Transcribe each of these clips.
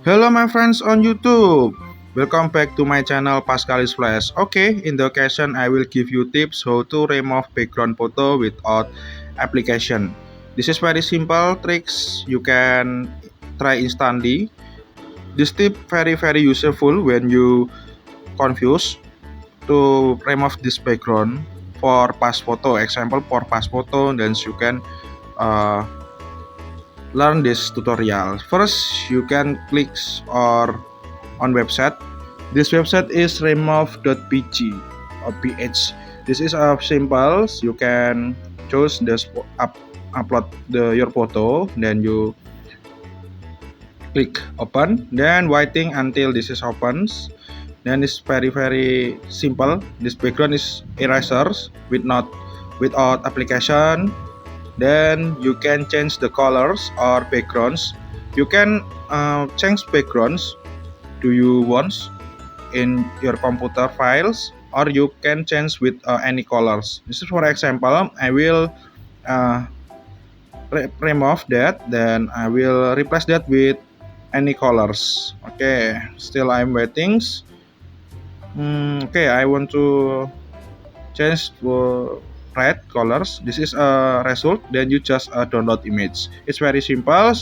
Hello my friends on YouTube. Welcome back to my channel Pascalis Flash. Okay, in the occasion I will give you tips how to remove background photo without application. This is very simple tricks you can try instantly. This tip very useful when you confused to remove this background for past photo. Example for past photo, then you can uh, learn this tutorial. First, you can click or on website. This website is remove.pg or ph. This is a simple. You can choose this upload your photo, then you click open, then waiting until this is opens. Then it's very simple. This background is erasers without application. Then you can change the colors or backgrounds. You can change backgrounds do you want in your computer files, or you can change with any colors. This is for example, I will uh, remove that, then I will replace that with any colors. Okay, still I'm waiting. Okay, I want to change to red colors. This is a result, then you just download image. It's very simple.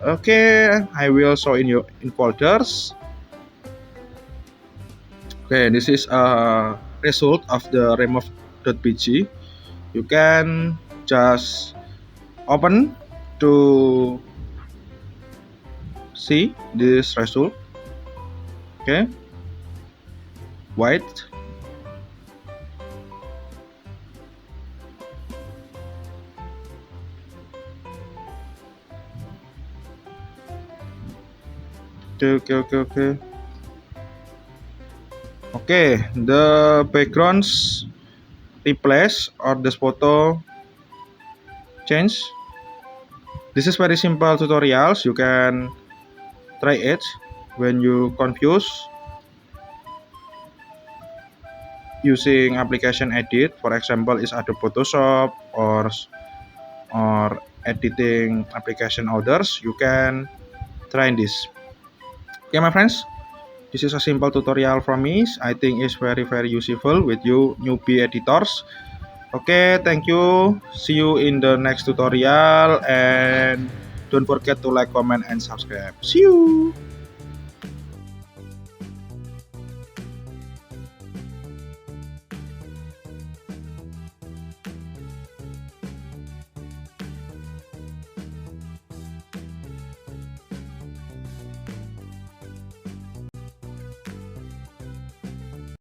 Okay, I will show in your in folders. Okay, this is a result of the remove.pg. You can just open to see this result. Okay, white. Okay. Okay, the backgrounds replace or this photo change. This is very simple tutorials. You can try it when you confuse using application edit. For example, is Adobe Photoshop or editing application others. You can try this. Okay, my friends. This is a simple tutorial from me. I think it's very useful with you newbie editors. Okay, thank you. See you in the next tutorial and don't forget to like, comment, and subscribe. See you.